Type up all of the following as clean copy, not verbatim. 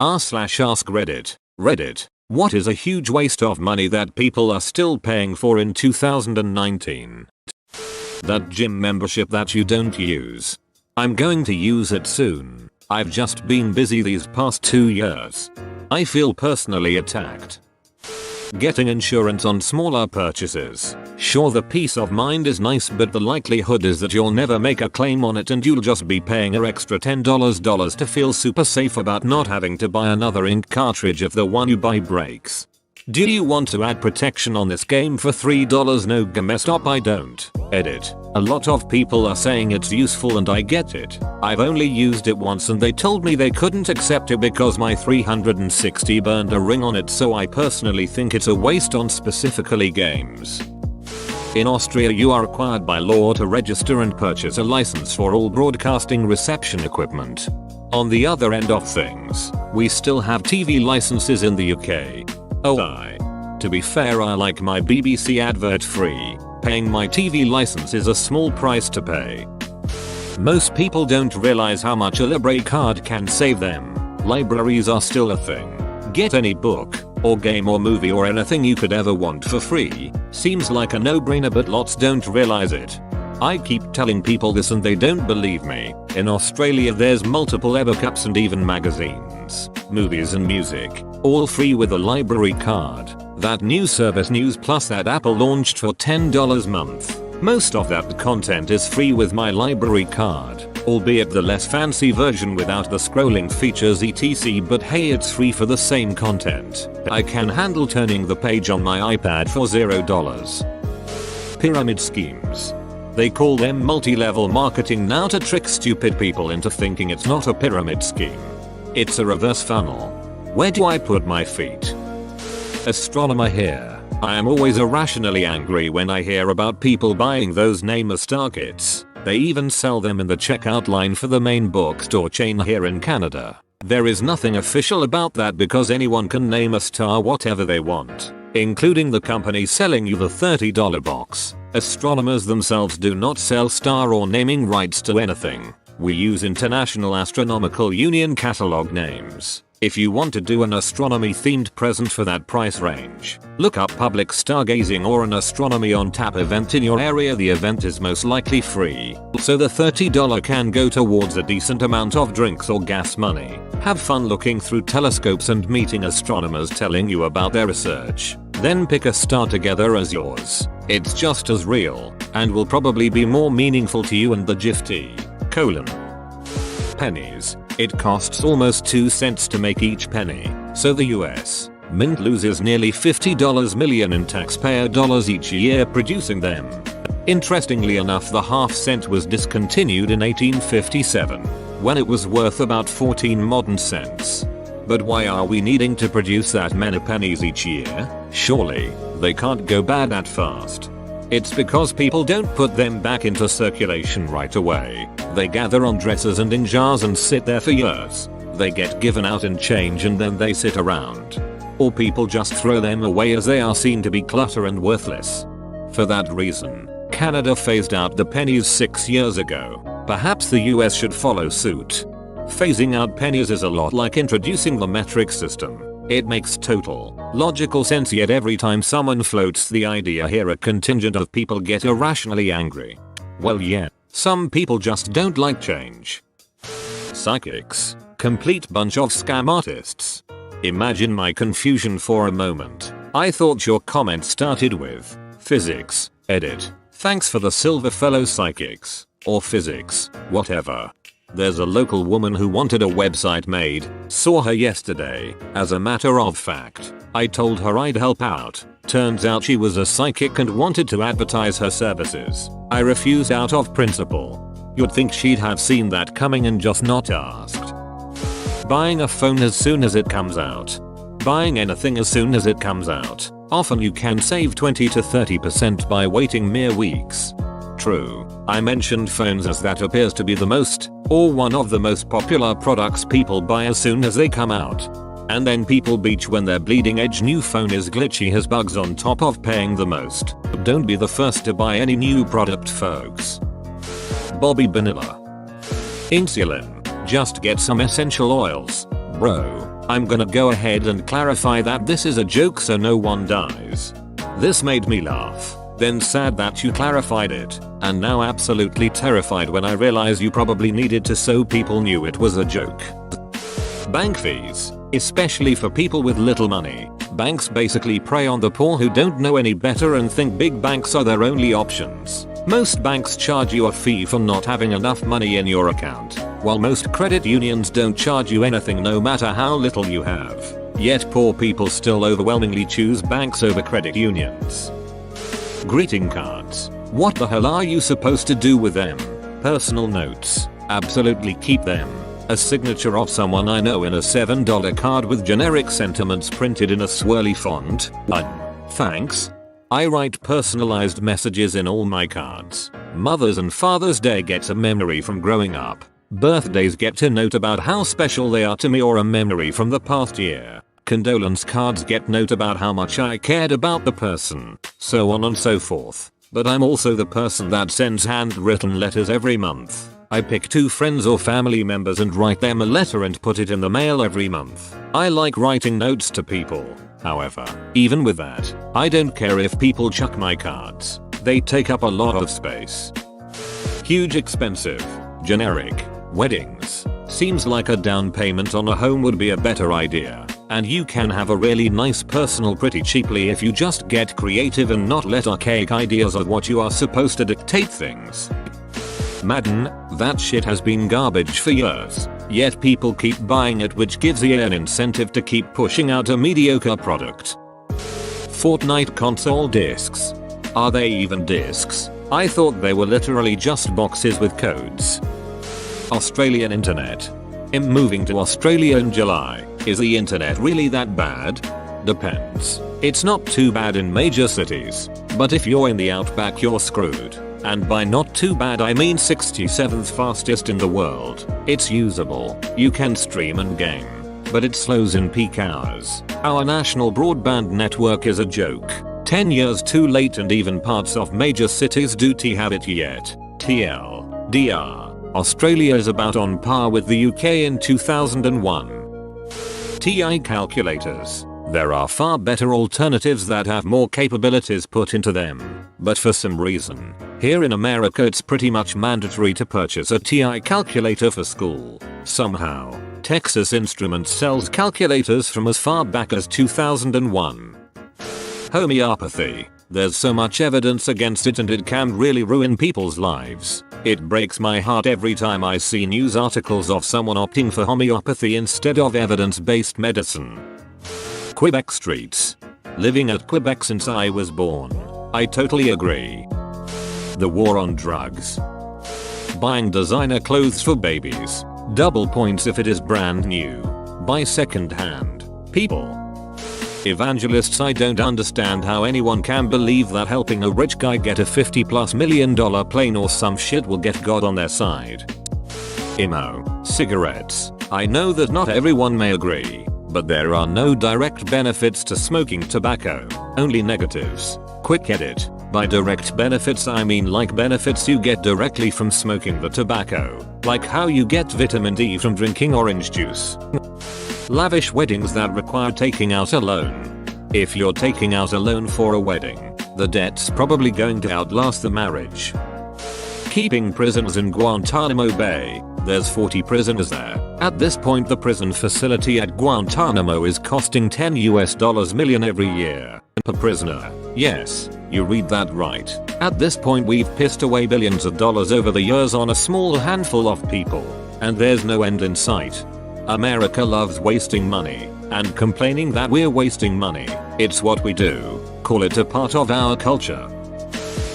r/AskReddit. Reddit. What is a huge waste of money that people are still paying for in 2019? That gym membership that you don't use. I'm going to use it soon. I've just been busy these past 2 years. I feel personally attacked. Getting insurance on smaller purchases. Sure, the peace of mind is nice, but the likelihood is that you'll never make a claim on it and you'll just be paying an extra $10 to feel super safe about not having to buy another ink cartridge if the one you buy breaks. Do you want to add protection on this game for $3? No, messed up. I don't. Edit. A lot of people are saying it's useful and I get it. I've only used it once and they told me they couldn't accept it because my 360 burned a ring on it, so I personally think it's a waste on specifically games. In Austria, you are required by law to register and purchase a license for all broadcasting reception equipment. On the other end of things, we still have TV licenses in the UK. To be fair, I like my BBC advert free. Paying my TV license is a small price to pay. Most people don't realize how much a library card can save them. Libraries are still a thing. Get any book, or game or movie or anything you could ever want for free. Seems like a no-brainer, but lots don't realize it. I keep telling people this and they don't believe me. In Australia there's multiple e-books and even magazines, movies and music, all free with a library card. That new service News Plus that Apple launched for $10 a month. Most of that content is free with my library card, albeit the less fancy version without the scrolling features etc, but hey, it's free for the same content. I can handle turning the page on my iPad for $0. Pyramid schemes. They call them multi-level marketing now to trick stupid people into thinking it's not a pyramid scheme. It's a reverse funnel. Where do I put my feet? Astronomer here. I am always irrationally angry when I hear about people buying those name a star kits. They even sell them in the checkout line for the main bookstore chain here in Canada. There is nothing official about that because anyone can name a star whatever they want, including the company selling you the $30 box. Astronomers themselves do not sell star or naming rights to anything. We use International Astronomical Union catalog names. If you want to do an astronomy themed present for that price range, look up public stargazing or an astronomy on tap event in your area. The event is most likely free, so the $30 can go towards a decent amount of drinks or gas money. Have fun looking through telescopes and meeting astronomers telling you about their research. Then pick a star together as yours. It's just as real, and will probably be more meaningful to you and the gifty. Pennies. It costs almost 2 cents to make each penny, so the US Mint loses nearly $50 million in taxpayer dollars each year producing them. Interestingly enough, the half cent was discontinued in 1857, when it was worth about 14 modern cents. But why are we needing to produce that many pennies each year? Surely, they can't go bad that fast. It's because people don't put them back into circulation right away. They gather on dressers and in jars and sit there for years. They get given out in change and then they sit around. Or people just throw them away as they are seen to be clutter and worthless. For that reason, Canada phased out the pennies 6 years ago. Perhaps the US should follow suit. Phasing out pennies is a lot like introducing the metric system. It makes total, logical sense, yet every time someone floats the idea here a contingent of people get irrationally angry. Well, yeah, some people just don't like change. Psychics. Complete bunch of scam artists. Imagine my confusion for a moment. I thought your comment started with physics. Edit. Thanks for the silver fellow psychics. Or physics, whatever. There's a local woman who wanted a website made. Saw her yesterday. As a matter of fact, I told her I'd help out. Turns out she was a psychic and wanted to advertise her services. I refused out of principle. You'd think she'd have seen that coming and just not asked. Buying a phone as soon as it comes out. Buying anything as soon as it comes out. Often you can save 20 to 30% by waiting mere weeks. True, I mentioned phones as that appears to be the most, or one of the most popular products people buy as soon as they come out. And then people beach when their bleeding edge new phone is glitchy, has bugs on top of paying the most. Don't be the first to buy any new product, folks. Bobby Vanilla. Insulin. Just get some essential oils, bro. I'm gonna go ahead and clarify that this is a joke so no one dies. This made me laugh, then sad that you clarified it, and now absolutely terrified when I realize you probably needed to so people knew it was a joke. Bank fees, especially for people with little money. Banks basically prey on the poor who don't know any better and think big banks are their only options. Most banks charge you a fee for not having enough money in your account, while most credit unions don't charge you anything no matter how little you have. Yet poor people still overwhelmingly choose banks over credit unions. Greeting cards. What the hell are you supposed to do with them? Personal notes. Absolutely keep them. A signature of someone I know in a $7 card with generic sentiments printed in a swirly font. Thanks. I write personalized messages in all my cards. Mother's and Father's Day gets a memory from growing up. Birthdays get a note about how special they are to me or a memory from the past year. Condolence cards get note about how much I cared about the person. So on and so forth. But I'm also the person that sends handwritten letters every month. I pick 2 friends or family members and write them a letter and put it in the mail every month. I like writing notes to people. However, even with that, I don't care if people chuck my cards. They take up a lot of space. Huge, expensive, generic weddings. Seems like a down payment on a home would be a better idea. And you can have a really nice personal pretty cheaply if you just get creative and not let archaic ideas of what you are supposed to dictate things. Madden, that shit has been garbage for years, yet people keep buying it, which gives EA an incentive to keep pushing out a mediocre product. Fortnite console discs. Are they even discs? I thought they were literally just boxes with codes. Australian internet. I'm moving to Australia in July. Is the internet really that bad? Depends. It's not too bad in major cities, but if you're in the outback you're screwed. And by not too bad I mean 67th fastest in the world. It's usable, you can stream and game, but it slows in peak hours. Our national broadband network is a joke. 10 years too late and even parts of major cities don't have it yet. TLDR. Australia is about on par with the UK in 2001. TI calculators. There are far better alternatives that have more capabilities put into them, but for some reason, here in America it's pretty much mandatory to purchase a TI calculator for school. Somehow, Texas Instruments sells calculators from as far back as 2001. Homeopathy. There's so much evidence against it and it can really ruin people's lives. It breaks my heart every time I see news articles of someone opting for homeopathy instead of evidence-based medicine. Quebec streets. Living at Quebec since I was born. I totally agree. The war on drugs. Buying designer clothes for babies. Double points if it is brand new. Buy second hand. People. Evangelists. I don't understand how anyone can believe that helping a rich guy get a $50+ million plane or some shit will get God on their side. Emo. Cigarettes. I know that not everyone may agree, but there are no direct benefits to smoking tobacco, only negatives. Quick edit. By direct benefits I mean like benefits you get directly from smoking the tobacco, like how you get vitamin D from drinking orange juice. Lavish weddings that require taking out a loan. If you're taking out a loan for a wedding, the debt's probably going to outlast the marriage. Keeping prisoners in Guantanamo Bay. There's 40 prisoners there. At this point the prison facility at Guantanamo is costing $10 million every year per prisoner. Yes, you read that right. At this point we've pissed away billions of dollars over the years on a small handful of people, and there's no end in sight. America loves wasting money and complaining that we're wasting money. It's what we do. Call it a part of our culture.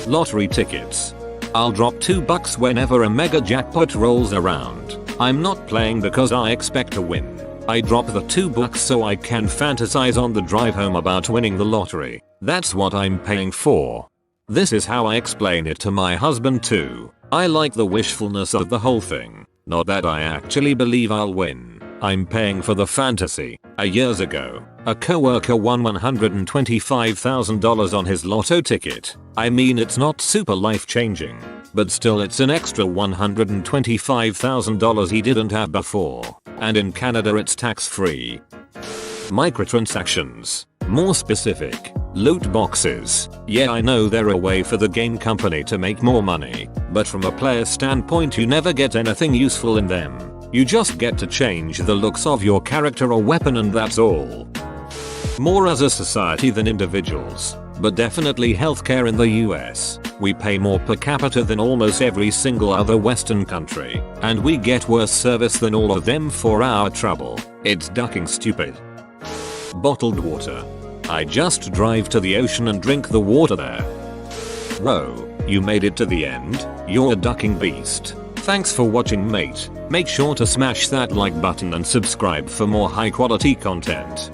Lottery tickets. I'll drop $2 whenever a mega jackpot rolls around. I'm not playing because I expect to win. I drop the $2 so I can fantasize on the drive home about winning the lottery. That's what I'm paying for. This is how I explain it to my husband too. I like the wishfulness of the whole thing. Not that I actually believe I'll win. I'm paying for the fantasy. Years ago, a coworker won $125,000 on his lotto ticket. I mean it's not super life changing, but still it's an extra $125,000 he didn't have before. And in Canada it's tax free. Microtransactions. More specific, loot boxes. Yeah, I know they're a way for the game company to make more money, but from a player standpoint you never get anything useful in them. You just get to change the looks of your character or weapon and that's all. More as a society than individuals, but definitely healthcare in the US. We pay more per capita than almost every single other Western country, and we get worse service than all of them for our trouble. It's ducking stupid. Bottled water. I just drive to the ocean and drink the water there. Whoa, you made it to the end? You're a ducking beast. Thanks for watching, mate. Make sure to smash that like button and subscribe for more high quality content.